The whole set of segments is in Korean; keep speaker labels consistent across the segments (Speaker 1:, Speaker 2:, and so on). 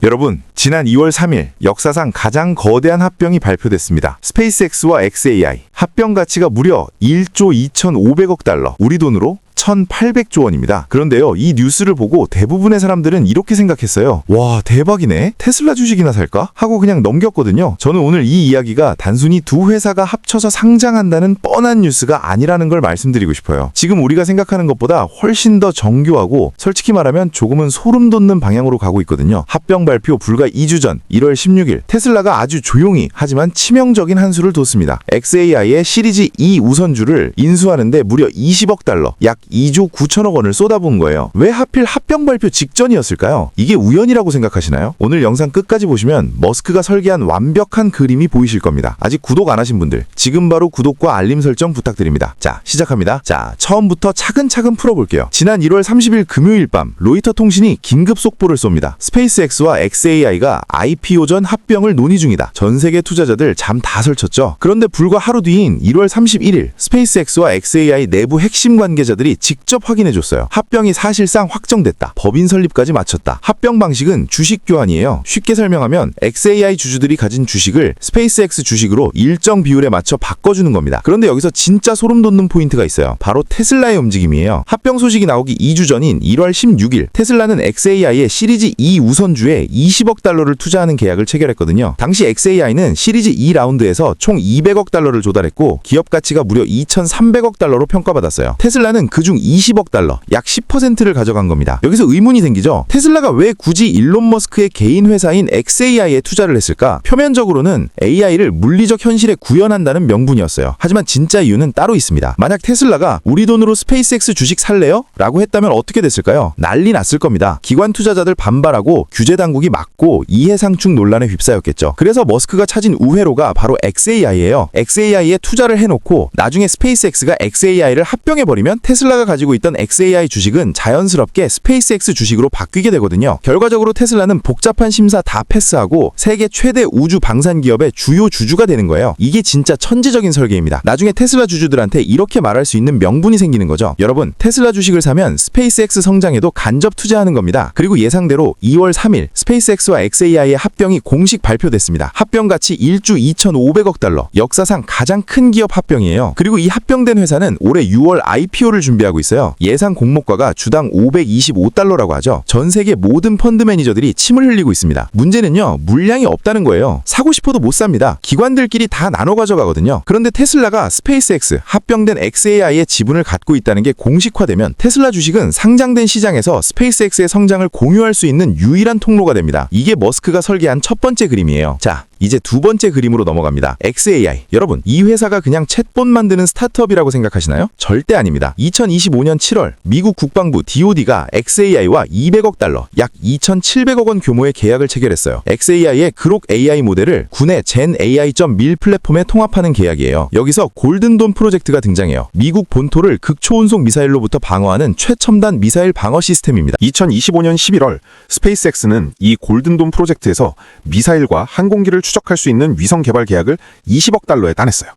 Speaker 1: 여러분, 지난 2월 3일 역사상 가장 거대한 합병이 발표됐습니다. 스페이스X와 xAI. 합병 가치가 무려 1조 2,500억 달러, 우리 돈으로 1,800조 원입니다. 그런데요, 이 뉴스를 보고 대부분의 사람들은 이렇게 생각했어요. 와, 대박이네. 테슬라 주식이나 살까? 하고 그냥 넘겼거든요. 저는 오늘 이 이야기가 단순히 두 회사가 합쳐서 상장한다는 뻔한 뉴스가 아니라는 걸 말씀드리고 싶어요. 지금 우리가 생각하는 것보다 훨씬 더 정교하고 솔직히 말하면 조금은 소름 돋는 방향으로 가고 있거든요. 합병 발표 불과 2주 전 1월 16일 테슬라가 아주 조용히 하지만 치명적인 한 수를 뒀습니다. xAI의 시리즈 2 우선주를 인수하는데 무려 20억 달러, 약 2조 9천억 원을 쏟아부은 거예요. 왜 하필 합병 발표 직전이었을까요? 이게 우연이라고 생각하시나요? 오늘 영상 끝까지 보시면 머스크가 설계한 완벽한 그림이 보이실 겁니다. 아직 구독 안 하신 분들 지금 바로 구독과 알림 설정 부탁드립니다. 자, 시작합니다. 자, 처음부터 차근차근 풀어볼게요. 지난 1월 30일 금요일 밤 로이터 통신이 긴급 속보를 쏩니다. 스페이스X와 xAI가 IPO 전 합병을 논의 중이다. 전 세계 투자자들 잠 다 설쳤죠. 그런데 불과 하루 뒤인 1월 31일 스페이스X와 xAI 내부 핵심 관계자들이 직접 확인해줬어요. 합병이 사실상 확정됐다. 법인 설립까지 마쳤다. 합병 방식은 주식 교환이에요. 쉽게 설명하면 xAI 주주들이 가진 주식을 스페이스X 주식으로 일정 비율에 맞춰 바꿔주는 겁니다. 그런데 여기서 진짜 소름 돋는 포인트가 있어요. 바로 테슬라의 움직임이에요. 합병 소식이 나오기 2주 전인 1월 16일 테슬라는 xAI의 시리즈 2 우선주에 20억 달러를 투자하는 계약을 체결했거든요. 당시 xAI는 시리즈 2 라운드에서 총 200억 달러를 조달했고 기업 가치가 무려 2,300억 달러로 평가받았어요. 테슬라는 그중 20억 달러, 약 10%를 가져간 겁니다. 여기서 의문이 생기죠. 테슬라가 왜 굳이 일론 머스크의 개인 회사인 xAI에 투자를 했을까? 표면적으로는 AI를 물리적 현실에 구현한다는 명분이었어요. 하지만 진짜 이유는 따로 있습니다. 만약 테슬라가 우리 돈으로 스페이스X 주식 살래요? 라고 했다면 어떻게 됐을까요? 난리 났을 겁니다. 기관 투자자들 반발하고 규제 당국이 막고 이해상충 논란에 휩싸였겠죠. 그래서 머스크가 찾은 우회로가 바로 xAI예요. xAI에 투자를 해놓고 나중에 스페이스X가 xAI를 합병해버리면 테슬라가 가지고 있던 xAI 주식은 자연스럽게 스페이스X 주식으로 바뀌게 되거든요. 결과적으로 테슬라는 복잡한 심사 다 패스하고 세계 최대 우주 방산 기업의 주요 주주가 되는 거예요. 이게 진짜 천재적인 설계입니다. 나중에 테슬라 주주들한테 이렇게 말할 수 있는 명분이 생기는 거죠. 여러분, 테슬라 주식을 사면 스페이스X 성장에도 간접 투자하는 겁니다. 그리고 예상대로 2월 3일 스페이스X와 xAI의 합병이 공식 발표됐습니다. 합병 가치 1조 2,500억 달러, 역사상 가장 큰 기업 합병이에요. 그리고 이 합병된 회사는 올해 6월 IPO를 준비하고 있어요. 예상 공모가가 주당 525달러라고 하죠. 전 세계 모든 펀드 매니저들이 침을 흘리고 있습니다. 문제는요, 물량이 없다는 거예요. 사고 싶어도 못 삽니다. 기관들끼리 다 나눠 가져가거든요. 그런데 테슬라가 스페이스X, 합병된 xAI의 지분을 갖고 있다는 게 공식화되면 테슬라 주식은 상장된 시장에서 스페이스X의 성장을 공유할 수 있는 유일한 통로가 됩니다. 이게 머스크가 설계한 첫 번째 그림이에요. 자, 이제 두 번째 그림으로 넘어갑니다. xAI. 여러분, 이 회사가 그냥 챗봇 만드는 스타트업이라고 생각하시나요? 절대 아닙니다. 2025년 7월 미국 국방부 DOD가 xAI와 200억 달러, 약 2,700억 원 규모의 계약을 체결했어요. xAI의 그록 AI 모델을 군의 GenAI.mil 플랫폼에 통합하는 계약이에요. 여기서 골든돔 프로젝트가 등장해요. 미국 본토를 극초운속 미사일로부터 방어하는 최첨단 미사일 방어 시스템입니다.
Speaker 2: 2025년 11월 스페이스X는 이 골든돔 프로젝트에서 미사일과 항공기를 추적할 수 있는 위성 개발 계약을 20억 달러에 따냈어요.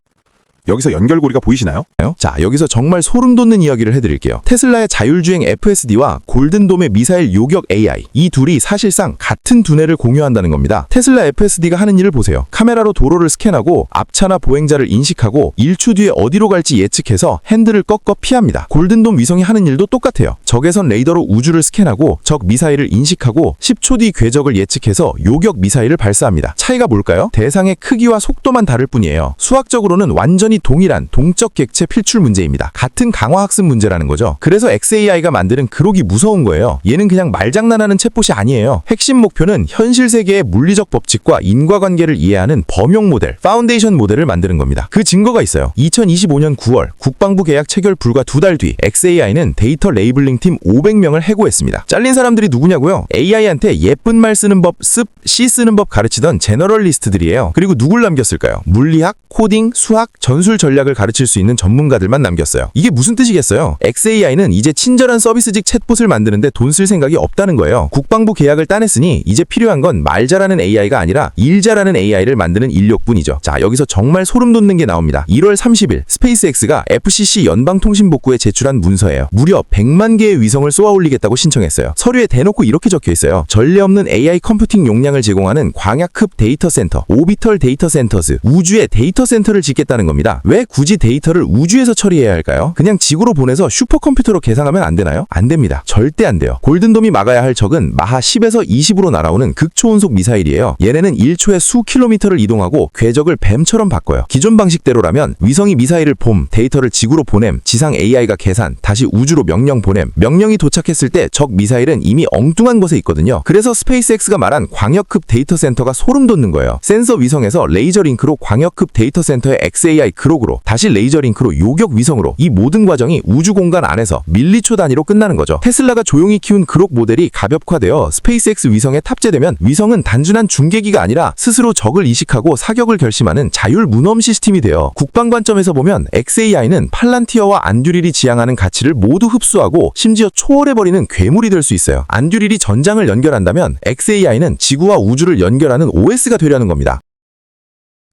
Speaker 2: 여기서 연결고리가 보이시나요?
Speaker 1: 자, 여기서 정말 소름 돋는 이야기를 해드릴게요. 테슬라의 자율주행 FSD와 골든돔의 미사일 요격 AI, 이 둘이 사실상 같은 두뇌를 공유한다는 겁니다. 테슬라 FSD가 하는 일을 보세요. 카메라로 도로를 스캔하고 앞차나 보행자를 인식하고 1초 뒤에 어디로 갈지 예측해서 핸들을 꺾어 피합니다. 골든돔 위성이 하는 일도 똑같아요. 적외선 레이더로 우주를 스캔하고 적 미사일을 인식하고 10초 뒤 궤적을 예측해서 요격 미사일을 발사합니다. 차이가 뭘까요? 대상의 크기와 속도만 다를 뿐이에요. 수학적으로는 완전히 동일한 동적 객체 필출 문제입니다. 같은 강화학습 문제라는 거죠. 그래서 xAI가 만드는 그록이 무서운 거예요. 얘는 그냥 말장난하는 챗봇이 아니에요. 핵심 목표는 현실 세계의 물리적 법칙과 인과관계를 이해하는 범용 모델, 파운데이션 모델을 만드는 겁니다. 그 증거가 있어요. 2025년 9월 국방부 계약 체결 불과 2달 뒤 xAI는 데이터 레이블링 팀 500명을 해고했습니다. 잘린 사람들이 누구냐고요? AI한테 예쁜 말 쓰는 법, C 쓰는 법 가르치던 제너럴리스트들이에요. 그리고 누굴 남겼을까요? 물리학, 코딩, 수학, 전술 돈술 전략을 가르칠 수 있는 전문가들만 남겼어요. 이게 무슨 뜻이겠어요? xAI는 이제 친절한 서비스직 챗봇을 만드는데 돈 쓸 생각이 없다는 거예요. 국방부 계약을 따냈으니 이제 필요한 건 말 잘하는 AI가 아니라 일 잘하는 AI를 만드는 인력뿐이죠. 자, 여기서 정말 소름 돋는 게 나옵니다. 1월 30일 스페이스X가 FCC 연방통신복구에 제출한 문서예요. 무려 100만 개의 위성을 쏘아 올리겠다고 신청했어요. 서류에 대놓고 이렇게 적혀 있어요. 전례 없는 AI 컴퓨팅 용량을 제공하는 광약급 데이터 센터, 오비털 데이터 센터즈, 우주에 데이터 센터를 짓겠다는 겁니다. 왜 굳이 데이터를 우주에서 처리해야 할까요? 그냥 지구로 보내서 슈퍼컴퓨터로 계산하면 안 되나요? 안 됩니다. 절대 안 돼요. 골든돔이 막아야 할 적은 마하 10에서 20으로 날아오는 극초운속 미사일이에요. 얘네는 1초에 수 킬로미터를 이동하고 궤적을 뱀처럼 바꿔요. 기존 방식대로라면 위성이 미사일을 봄, 데이터를 지구로 보냄, 지상 AI가 계산, 다시 우주로 명령 보냄. 명령이 도착했을 때 적 미사일은 이미 엉뚱한 곳에 있거든요. 그래서 스페이스X가 말한 광역급 데이터 센터가 소름 돋는 거예요. 센서 위성에서 레이저 링크로 광역급 데이터 센터의 xAI 그록으로, 다시 레이저 링크로 요격 위성으로, 이 모든 과정이 우주 공간 안에서 밀리초 단위로 끝나는 거죠. 테슬라가 조용히 키운 그록 모델이 가볍화되어 스페이스X 위성에 탑재되면 위성은 단순한 중계기가 아니라 스스로 적을 이식하고 사격을 결심하는 자율 문엄 시스템이 돼요. 국방 관점에서 보면 xAI는 팔란티어와 안듀릴이 지향하는 가치를 모두 흡수하고 심지어 초월해버리는 괴물이 될 수 있어요. 안듀릴이 전장을 연결한다면 xAI는 지구와 우주를 연결하는 OS가 되려는 겁니다.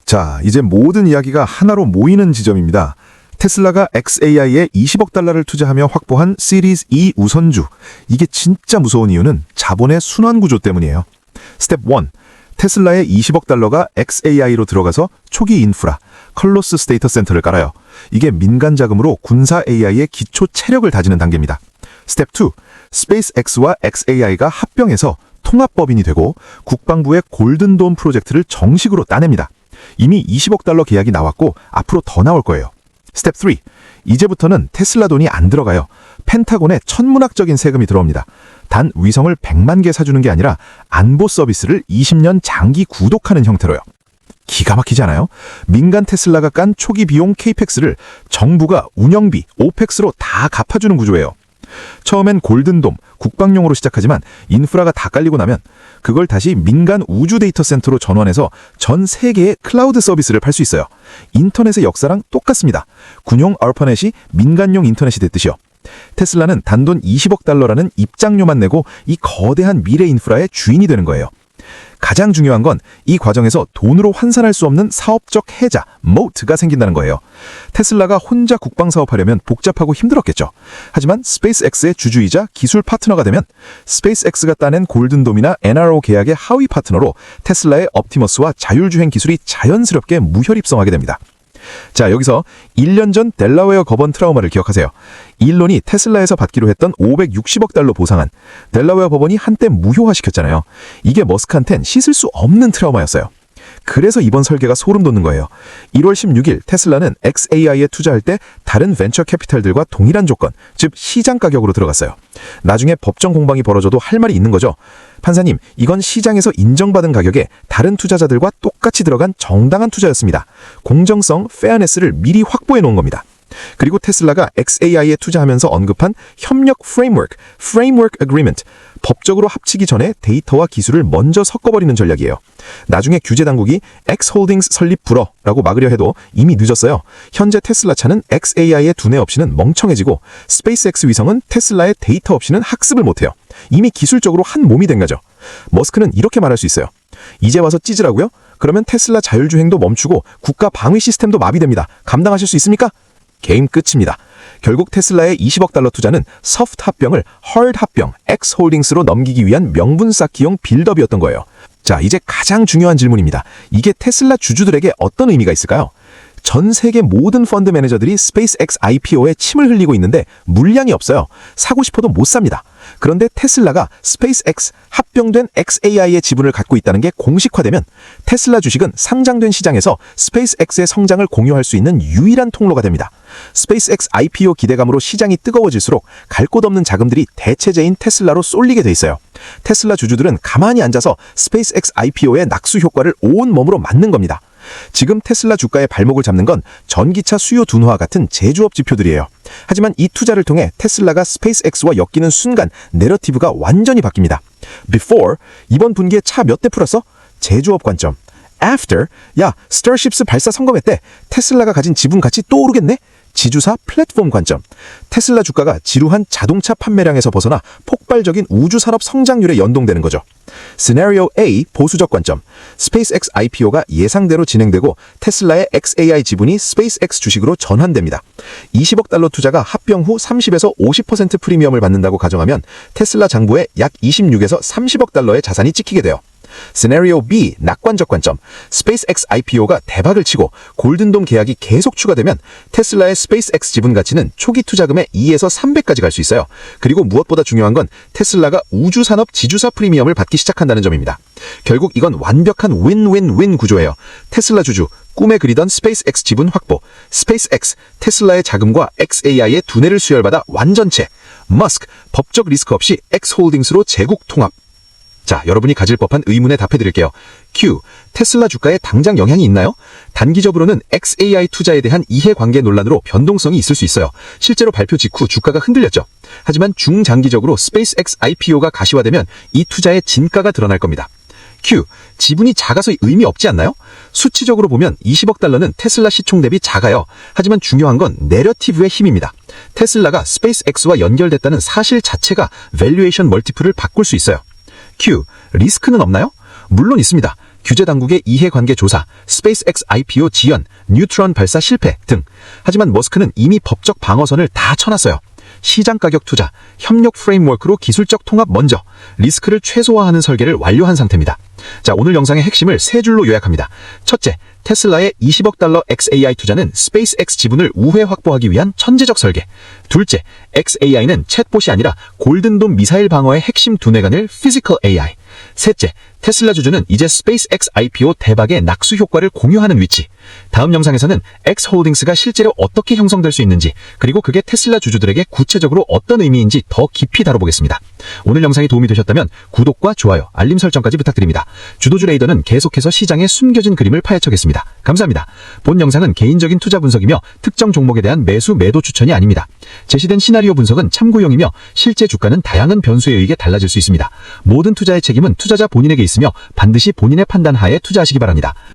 Speaker 2: 자, 이제 모든 이야기가 하나로 모이는 지점입니다. 테슬라가 xAI에 20억 달러를 투자하며 확보한 시리즈 E 우선주. 이게 진짜 무서운 이유는 자본의 순환 구조 때문이에요. 스텝 1. 테슬라의 20억 달러가 xAI로 들어가서 초기 인프라, 컬로스 스테이터 센터를 깔아요. 이게 민간 자금으로 군사 AI의 기초 체력을 다지는 단계입니다. 스텝 2. 스페이스X와 xAI가 합병해서 통합법인이 되고 국방부의 골든돔 프로젝트를 정식으로 따냅니다. 이미 20억 달러 계약이 나왔고 앞으로 더 나올 거예요. 스텝 3. 이제부터는 테슬라 돈이 안 들어가요. 펜타곤에 천문학적인 세금이 들어옵니다. 단 위성을 100만 개 사주는 게 아니라 안보 서비스를 20년 장기 구독하는 형태로요. 기가 막히지 않아요? 민간 테슬라가 깐 초기 비용 케이펙스를 정부가 운영비, 오펙스로 다 갚아주는 구조예요. 처음엔 골든돔, 국방용으로 시작하지만 인프라가 다 깔리고 나면 그걸 다시 민간 우주 데이터 센터로 전환해서 전 세계에 클라우드 서비스를 팔 수 있어요. 인터넷의 역사랑 똑같습니다. 군용 알파넷이 민간용 인터넷이 됐듯이요. 테슬라는 단돈 20억 달러라는 입장료만 내고 이 거대한 미래 인프라의 주인이 되는 거예요. 가장 중요한 건 이 과정에서 돈으로 환산할 수 없는 사업적 해자, 모트가 생긴다는 거예요. 테슬라가 혼자 국방 사업하려면 복잡하고 힘들었겠죠. 하지만 스페이스X의 주주이자 기술 파트너가 되면 스페이스X가 따낸 골든돔이나 NRO 계약의 하위 파트너로 테슬라의 옵티머스와 자율주행 기술이 자연스럽게 무혈입성하게 됩니다. 자, 여기서 1년 전 델라웨어 법원 트라우마를 기억하세요. 일론이 테슬라에서 받기로 했던 560억 달러 보상안, 델라웨어 법원이 한때 무효화시켰잖아요. 이게 머스크한텐 씻을 수 없는 트라우마였어요. 그래서 이번 설계가 소름 돋는 거예요. 1월 16일 테슬라는 xAI에 투자할 때 다른 벤처 캐피탈들과 동일한 조건, 즉 시장 가격으로 들어갔어요. 나중에 법정 공방이 벌어져도 할 말이 있는 거죠. 판사님, 이건 시장에서 인정받은 가격에 다른 투자자들과 똑같이 들어간 정당한 투자였습니다. 공정성, 페어네스를 미리 확보해 놓은 겁니다. 그리고 테슬라가 xAI에 투자하면서 언급한 협력 Framework Agreement, 법적으로 합치기 전에 데이터와 기술을 먼저 섞어버리는 전략이에요. 나중에 규제 당국이 X홀딩스 설립 불허라고 막으려 해도 이미 늦었어요. 현재 테슬라 차는 xAI의 두뇌 없이는 멍청해지고 스페이스X 위성은 테슬라의 데이터 없이는 학습을 못해요. 이미 기술적으로 한 몸이 된 거죠. 머스크는 이렇게 말할 수 있어요. 이제 와서 찢으라고요? 그러면 테슬라 자율주행도 멈추고 국가 방위 시스템도 마비됩니다. 감당하실 수 있습니까? 게임 끝입니다. 결국 테슬라의 20억 달러 투자는 소프트 합병을 하드 합병, X홀딩스로 넘기기 위한 명분 쌓기용 빌드업이었던 거예요. 자, 이제 가장 중요한 질문입니다. 이게 테슬라 주주들에게 어떤 의미가 있을까요? 전 세계 모든 펀드 매니저들이 스페이스X IPO에 침을 흘리고 있는데 물량이 없어요. 사고 싶어도 못 삽니다. 그런데 테슬라가 스페이스X 합병된 xAI의 지분을 갖고 있다는 게 공식화되면 테슬라 주식은 상장된 시장에서 스페이스X의 성장을 공유할 수 있는 유일한 통로가 됩니다. 스페이스X IPO 기대감으로 시장이 뜨거워질수록 갈 곳 없는 자금들이 대체제인 테슬라로 쏠리게 돼 있어요. 테슬라 주주들은 가만히 앉아서 스페이스X IPO의 낙수 효과를 온 몸으로 맞는 겁니다. 지금 테슬라 주가의 발목을 잡는 건 전기차 수요 둔화와 같은 제조업 지표들이에요. 하지만 이 투자를 통해 테슬라가 스페이스X와 엮이는 순간 내러티브가 완전히 바뀝니다. Before, 이번 분기에 차 몇 대 풀었어? 제조업 관점. after, 야, 스타쉽스 발사 성공했대. 테슬라가 가진 지분 가치 또 오르겠네? 지주사 플랫폼 관점. 테슬라 주가가 지루한 자동차 판매량에서 벗어나 폭발적인 우주 산업 성장률에 연동되는 거죠. 시나리오 A 보수적 관점. 스페이스X IPO가 예상대로 진행되고 테슬라의 XAI 지분이 스페이스X 주식으로 전환됩니다. 20억 달러 투자가 합병 후 30에서 50% 프리미엄을 받는다고 가정하면 테슬라 장부에 약 26에서 30억 달러의 자산이 찍히게 돼요. 시나리오 B 낙관적 관점. 스페이스X IPO가 대박을 치고 골든돔 계약이 계속 추가되면 테슬라의 스페이스X 지분 가치는 초기 투자금의 2에서 3배까지 갈 수 있어요. 그리고 무엇보다 중요한 건 테슬라가 우주 산업 지주사 프리미엄을 받기 시작한다는 점입니다. 결국 이건 완벽한 윈윈윈 구조예요. 테슬라 주주 꿈에 그리던 스페이스X 지분 확보, 스페이스X 테슬라의 자금과 XAI의 두뇌를 수혈받아 완전체, 머스크 법적 리스크 없이 X홀딩스로 제국 통합. 자, 여러분이 가질 법한 의문에 답해드릴게요. Q. 테슬라 주가에 당장 영향이 있나요? 단기적으로는 XAI 투자에 대한 이해관계 논란으로 변동성이 있을 수 있어요. 실제로 발표 직후 주가가 흔들렸죠. 하지만 중장기적으로 스페이스X IPO가 가시화되면 이 투자의 진가가 드러날 겁니다. Q. 지분이 작아서 의미 없지 않나요? 수치적으로 보면 20억 달러는 테슬라 시총 대비 작아요. 하지만 중요한 건 내러티브의 힘입니다. 테슬라가 스페이스X와 연결됐다는 사실 자체가 밸류에이션 멀티플을 바꿀 수 있어요. Q. 리스크는 없나요? 물론 있습니다. 규제 당국의 이해관계 조사, 스페이스X IPO 지연, 뉴트론 발사 실패 등. 하지만 머스크는 이미 법적 방어선을 다 쳐놨어요. 시장 가격 투자, 협력 프레임워크로 기술적 통합 먼저, 리스크를 최소화하는 설계를 완료한 상태입니다. 자, 오늘 영상의 핵심을 세 줄로 요약합니다. 첫째, 테슬라의 20억 달러 XAI 투자는 스페이스X 지분을 우회 확보하기 위한 천재적 설계. 둘째, XAI는 챗봇이 아니라 골든돔 미사일 방어의 핵심 두뇌간을 피지컬 AI. 셋째, 테슬라 주주는 이제 스페이스X IPO 대박의 낙수 효과를 공유하는 위치. 다음 영상에서는 X홀딩스가 실제로 어떻게 형성될 수 있는지, 그리고 그게 테슬라 주주들에게 구체적으로 어떤 의미인지 더 깊이 다뤄보겠습니다. 오늘 영상이 도움이 되셨다면 구독과 좋아요, 알림 설정까지 부탁드립니다. 주도주 레이더는 계속해서 시장의 숨겨진 그림을 파헤쳐겠습니다. 감사합니다. 본 영상은 개인적인 투자 분석이며 특정 종목에 대한 매수 매도 추천이 아닙니다. 제시된 시나리오 분석은 참고용이며 실제 주가는 다양한 변수에 의해 달라질 수 있습니다. 모든 투자의 책임은 투자자 본인에게 있으며 반드시 본인의 판단 하에 투자하시기 바랍니다.